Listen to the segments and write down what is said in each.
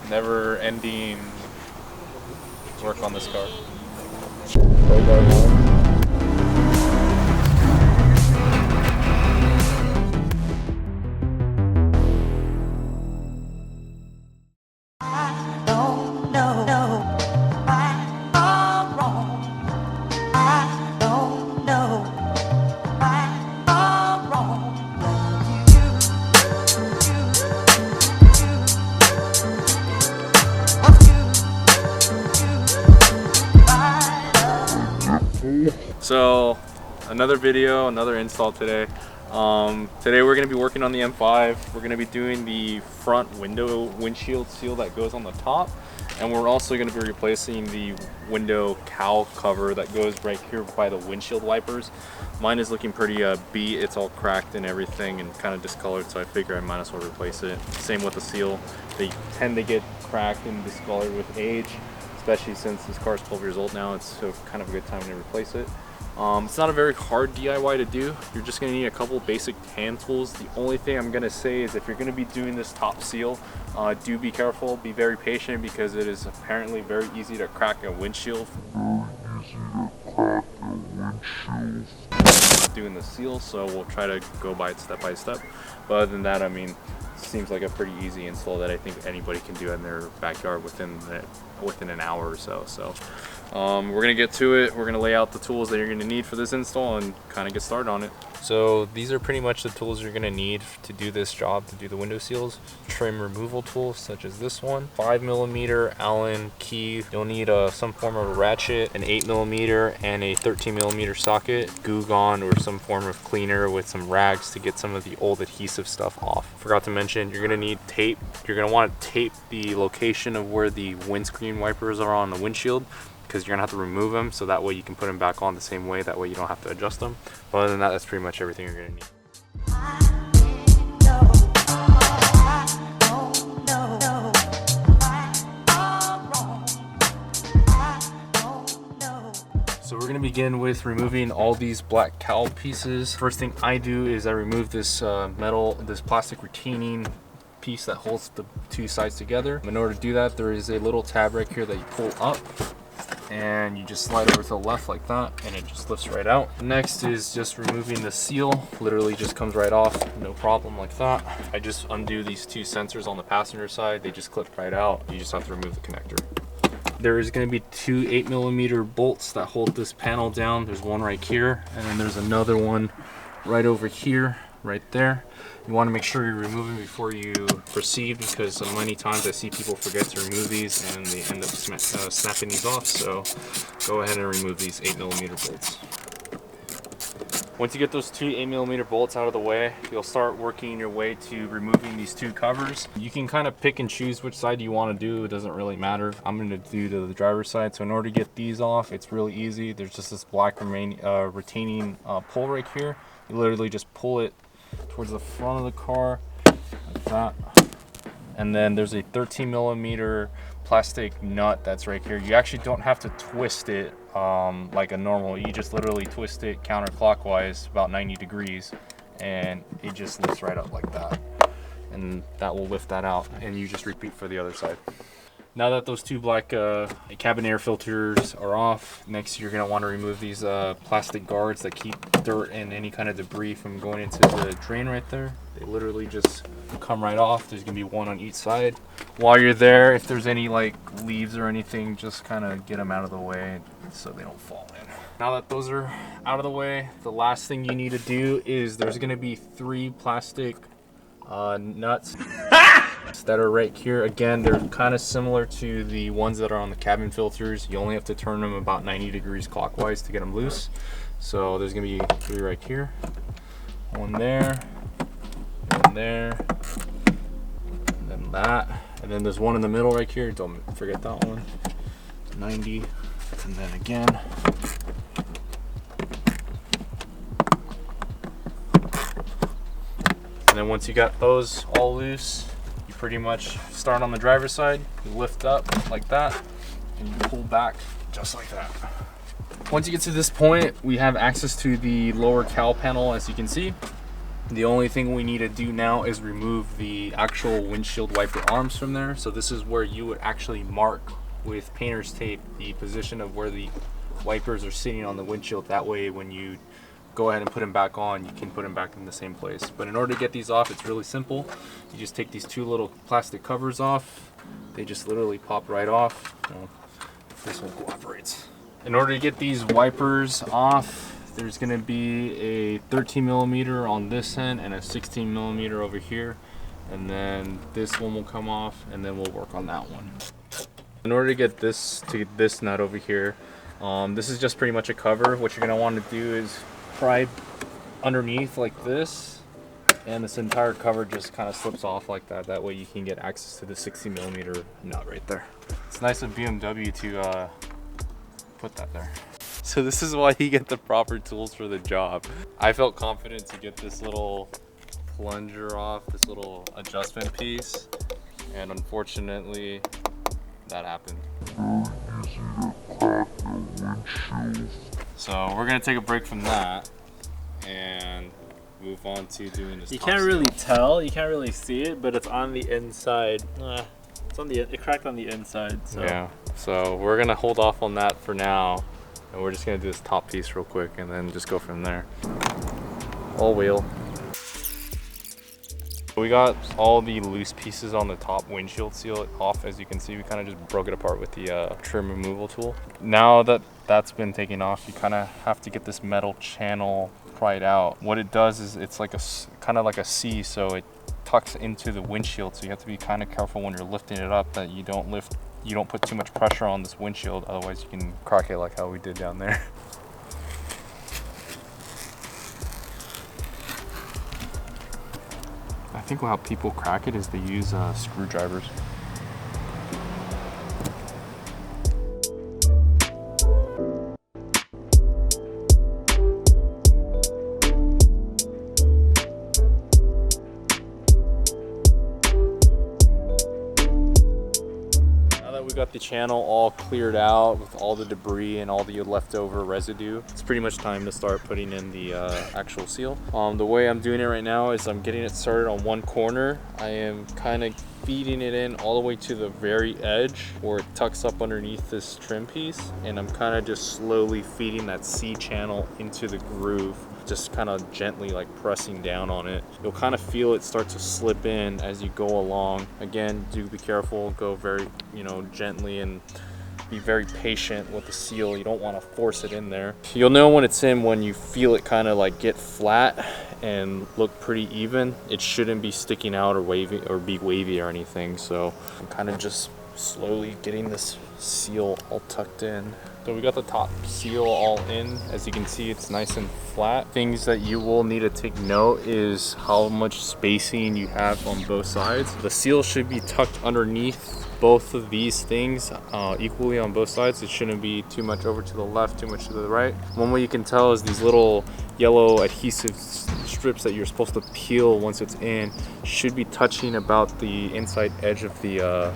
never-ending work on this car. So another video, another install today. Today we're going to be working on the M5. We're going to be doing the front windshield seal that goes on the top, and we're also going to be replacing the window cowl cover that goes right here by the windshield wipers. Mine is looking pretty beat. It's all cracked and everything and kind of discolored, so I figure I might as well replace it. Same with the seal. They tend to get cracked and discolored with age, especially since this car is 12 years old now. It's kind of a good time to replace it. It's not a very hard DIY to do. You're just going to need a couple basic hand tools. The only thing I'm going to say is if you're going to be doing this top seal, do be careful, be very patient, because it is apparently very easy to crack a windshield. Doing the seal, so we'll try to go by it step by step. But other than that, I mean, it seems like a pretty easy install that I think anybody can do in their backyard within an hour or so. So we're gonna get to it. We're gonna lay out the tools that you're gonna need for this install and kind of get started on it. So these are pretty much the tools you're gonna need to do this job, to do the window seals. Trim removal tools such as this one, 5mm Allen key. You'll need some form of a ratchet, an 8mm and a 13mm socket, glue gun or some form of cleaner with some rags to get some of the old adhesive stuff off. Forgot to mention, you're gonna need tape. You're gonna want to tape the location of where the windscreen wipers are on the windshield, because you're gonna have to remove them, so that way you can put them back on the same way. That way you don't have to adjust them. But other than that, that's pretty much everything you're gonna need. So we're gonna begin with removing all these black cowl pieces. First thing I do is I remove this this plastic retaining piece that holds the two sides together. In order to do that, there is a little tab right here that you pull up, and you just slide over to the left like that, and it just lifts right out. Next is just removing the seal. Literally just comes right off, no problem, like that. I just undo these two sensors on the passenger side. They just clip right out. You just have to remove the connector. There is going to be two 8mm bolts that hold this panel down. There's one right here, and then there's another one right over here, right there. You want to make sure you remove them before you proceed, because many times I see people forget to remove these and they end up snapping these off. So go ahead and remove these 8mm bolts. Once you get those two 8mm bolts out of the way, you'll start working your way to removing these two covers. You can kind of pick and choose which side you want to do. It doesn't really matter. I'm going to do the driver's side. So in order to get these off, it's really easy. There's just this black retaining pull right here. You literally just pull it towards the front of the car like that, and then there's a 13mm plastic nut that's right here. You actually don't have to twist it like a normal. You just literally twist it counterclockwise about 90 degrees, and it just lifts right up like that, and that will lift that out, and you just repeat for the other side. Now that those two black cabin air filters are off, next you're going to want to remove these plastic guards that keep dirt and any kind of debris from going into the drain right there. They literally just come right off. There's going to be one on each side. While you're there, if there's any like leaves or anything, just kind of get them out of the way so they don't fall in. Now that those are out of the way, the last thing you need to do is there's going to be 3 plastic nuts that are right here. Again, they're kind of similar to the ones that are on the cabin filters. You only have to turn them about 90 degrees clockwise to get them loose. So there's gonna be 3 right here, one there, and then that, and then there's one in the middle right here. Don't forget that one. 90, and then again. And then once you got those all loose, you pretty much start on the driver's side, you lift up like that, and you pull back just like that. Once you get to this point, we have access to the lower cowl panel, as you can see. The only thing we need to do now is remove the actual windshield wiper arms from there. So this is where you would actually mark with painter's tape the position of where the wipers are sitting on the windshield. That way when you go ahead and put them back on, you can put them back in the same place. But in order to get these off, it's really simple. You just take these two little plastic covers off. They just literally pop right off. If this one cooperates. In order to get these wipers off, there's going to be a 13 millimeter on this end and a 16 millimeter over here. And then this one will come off, and then we'll work on that one. In order to get this nut over here, this is just pretty much a cover. What you're going to want to do is pry underneath like this, and this entire cover just kind of slips off like that. That way you can get access to the 60 millimeter nut right there. It's nice of BMW to put that there. So this is why you get the proper tools for the job. I felt confident to get this little plunger off, this little adjustment piece, and unfortunately that happened. So we're gonna take a break from that and move on to doing this. You can't really tell, you can't really see it, but it's on the inside. It cracked on the inside. So. Yeah, so we're gonna hold off on that for now, and we're just gonna do this top piece real quick and then just go from there. All wheel. We got all the loose pieces on the top windshield seal off. As you can see, we kind of just broke it apart with the trim removal tool. Now that that's been taken off, you kind of have to get this metal channel pried out. What it does is it's like kind of like a C, so it tucks into the windshield. So you have to be kind of careful when you're lifting it up that you don't put too much pressure on this windshield. Otherwise you can crack it like how we did down there. I think how people crack it is they use screwdrivers. We got the channel all cleared out with all the debris and all the leftover residue. It's pretty much time to start putting in the actual seal. The way I'm doing it right now is I'm getting it started on one corner. I am kind of feeding it in all the way to the very edge where it tucks up underneath this trim piece, and I'm kind of just slowly feeding that C channel into the groove, just kind of gently like pressing down on it. You'll kind of feel it start to slip in as you go along. Again, do be careful, go very, gently, and be very patient with the seal. You don't want to force it in there. You'll know when it's in when you feel it kind of like get flat and look pretty even. It shouldn't be sticking out or wavy or be wavy or anything. So I'm kind of just slowly getting this seal all tucked in. So we got the top seal all in. As you can see, it's nice and flat. Things that you will need to take note is how much spacing you have on both sides. The seal should be tucked underneath both of these things equally on both sides. It shouldn't be too much over to the left, too much to the right. One way you can tell is these little yellow adhesive strips that you're supposed to peel once it's in should be touching about the inside edge of the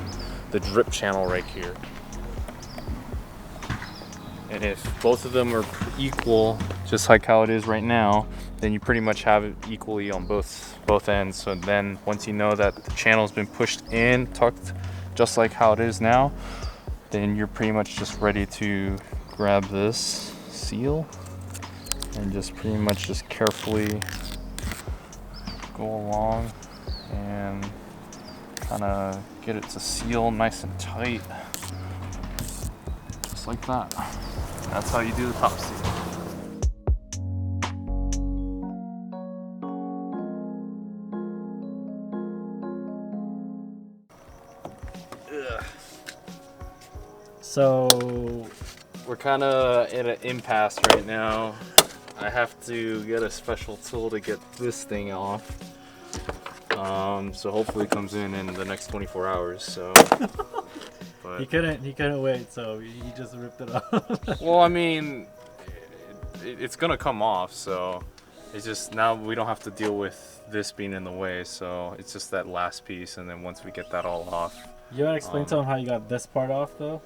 drip channel right here. And if both of them are equal, just like how it is right now, then you pretty much have it equally on both ends. So then once you know that the channel's been pushed in, tucked just like how it is now, then you're pretty much just ready to grab this seal and just pretty much just carefully go along and kind of get it to seal nice and tight, just like that. That's how you do the top seal. So we're kind of at an impasse right now. I have to get a special tool to get this thing off. So hopefully it comes in the next 24 hours. So but, he couldn't wait, so he just ripped it off. Well, I mean, it's gonna come off, so it's just now we don't have to deal with this being in the way. So it's just that last piece, and then once we get that all off. You wanna explain to him how you got this part off though?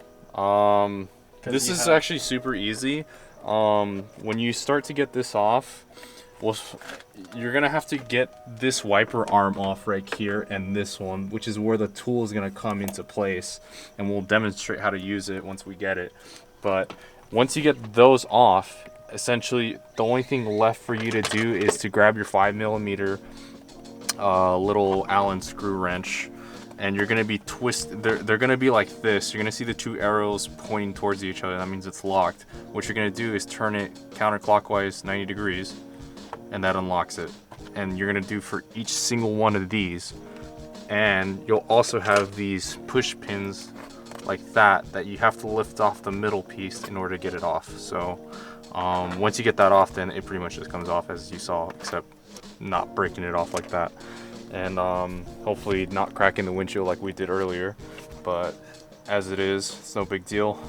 This is actually super easy. When you start to get this off, Well, you're gonna have to get this wiper arm off right here and this one, which is where the tool is gonna come into place, and we'll demonstrate how to use it once we get it. But once you get those off, essentially the only thing left for you to do is to grab your 5mm little Allen screw wrench, and you're gonna be they're gonna be like this. You're gonna see the two arrows pointing towards each other. That means it's locked. What you're gonna do is turn it counterclockwise 90 degrees, and that unlocks it. And you're gonna do for each single one of these. And you'll also have these push pins like that you have to lift off the middle piece in order to get it off. So once you get that off, then it pretty much just comes off as you saw, except not breaking it off like that. And hopefully not cracking the windshield like we did earlier. But as it is, it's no big deal.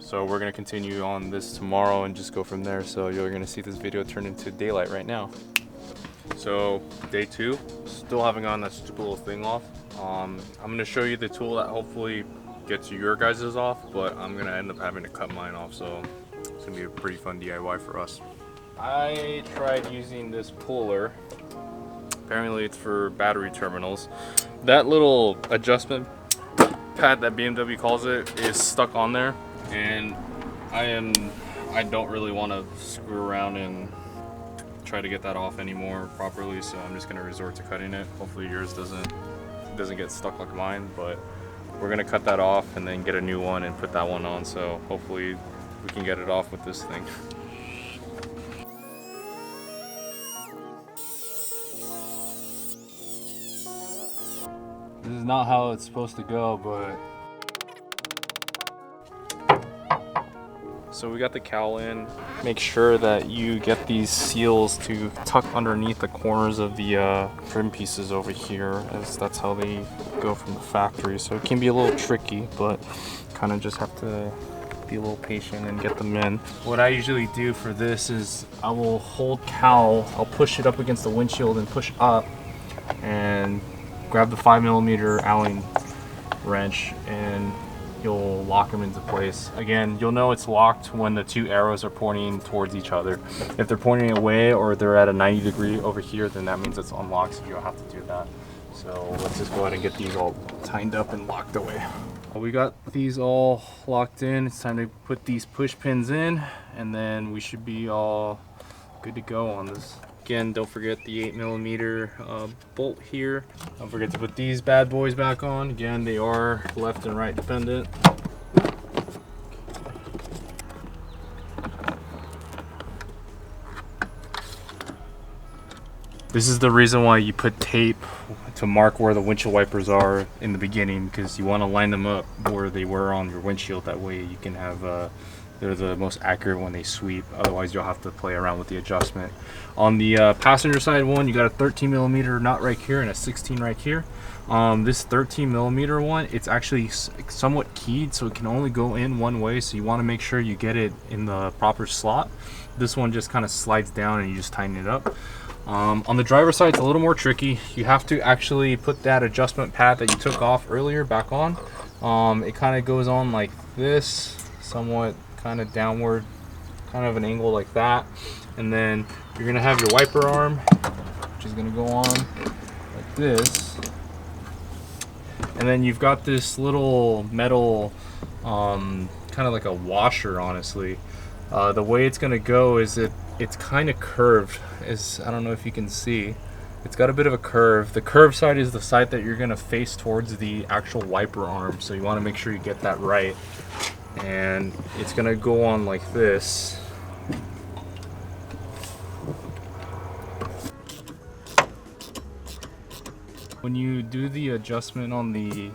So we're gonna continue on this tomorrow and just go from there. So you're gonna see this video turn into daylight right now. So day 2, still having on that stupid little thing off. I'm gonna show you the tool that hopefully gets your guys's off, but I'm gonna end up having to cut mine off. So it's gonna be a pretty fun DIY for us. I tried using this puller. Apparently it's for battery terminals. That little adjustment pad that BMW calls it is stuck on there, and I don't really want to screw around and try to get that off anymore properly, so I'm just gonna resort to cutting it. Hopefully yours doesn't get stuck like mine, but we're gonna cut that off and then get a new one and put that one on, so hopefully we can get it off with this thing. This is not how it's supposed to go, but so we got the cowl in. Make sure that you get these seals to tuck underneath the corners of the trim pieces over here, as that's how they go from the factory. So it can be a little tricky, but kind of just have to be a little patient and get them in. What I usually do for this is I will hold cowl, I'll push it up against the windshield and push up, and grab the 5mm Allen wrench, and you'll lock them into place. Again, you'll know it's locked when the two arrows are pointing towards each other. If they're pointing away or they're at a 90 degree over here, then that means it's unlocked, so you'll have to do that. So let's just go ahead and get these all tightened up and locked away. We got these all locked in. It's time to put these push pins in, and then we should be all good to go on this. Again, don't forget the 8mm bolt here. Don't forget to put these bad boys back on. Again, they are left and right dependent. This is the reason why you put tape to mark where the windshield wipers are in the beginning, because you want to line them up where they were on your windshield. That way you can have they're the most accurate when they sweep. Otherwise you'll have to play around with the adjustment. On the passenger side one, you got a 13mm nut right here and a 16 right here. This 13mm one, it's actually somewhat keyed, so it can only go in one way, so you want to make sure you get it in the proper slot. This one just kind of slides down and you just tighten it up. On the driver's side, it's a little more tricky. You have to actually put that adjustment pad that you took off earlier back on. It kind of goes on like this, somewhat kind of downward, kind of an angle like that, and then you're gonna have your wiper arm, which is gonna go on like this, and then you've got this little metal kind of like a washer, honestly. The way it's gonna go is it's kind of curved, as I don't know if you can see. It's got a bit of a curve. The curved side is the side that you're gonna face towards the actual wiper arm, so you want to make sure you get that right. And it's gonna go on like this. When you do the adjustment on the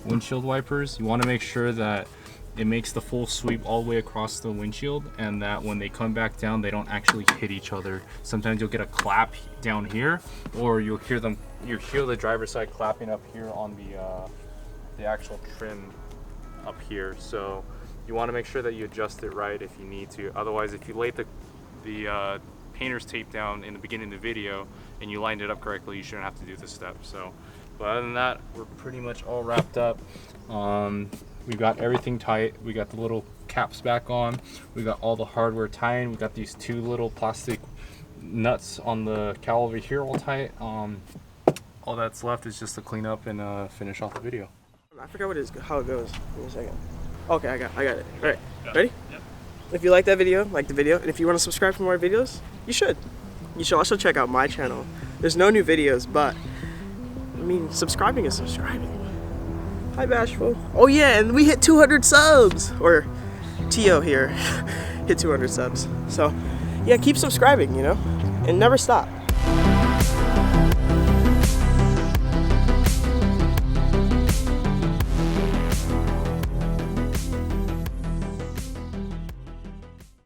windshield wipers, you want to make sure that it makes the full sweep all the way across the windshield, and that when they come back down, they don't actually hit each other. Sometimes you'll get a clap down here, or you'll hear the driver's side clapping up here on the actual trim up here. So you want to make sure that you adjust it right if you need to. Otherwise, if you laid the painter's tape down in the beginning of the video and you lined it up correctly, you shouldn't have to do this step. So, but other than that, we're pretty much all wrapped up. We've got everything tight. We got the little caps back on. We got all the hardware tying. We got these two little plastic nuts on the cowl over here all tight. All that's left is just to clean up and finish off the video. I forgot how it goes. Give me a second. Okay, I got it. All right, ready? Yep. If you like that video, like the video, and if you want to subscribe for more videos, you should. You should also check out my channel. There's no new videos, but I mean, subscribing is subscribing. Hi, Bashful. Oh yeah, and we hit 200 subs. Or Tio here hit 200 subs. So yeah, keep subscribing, you know, and never stop.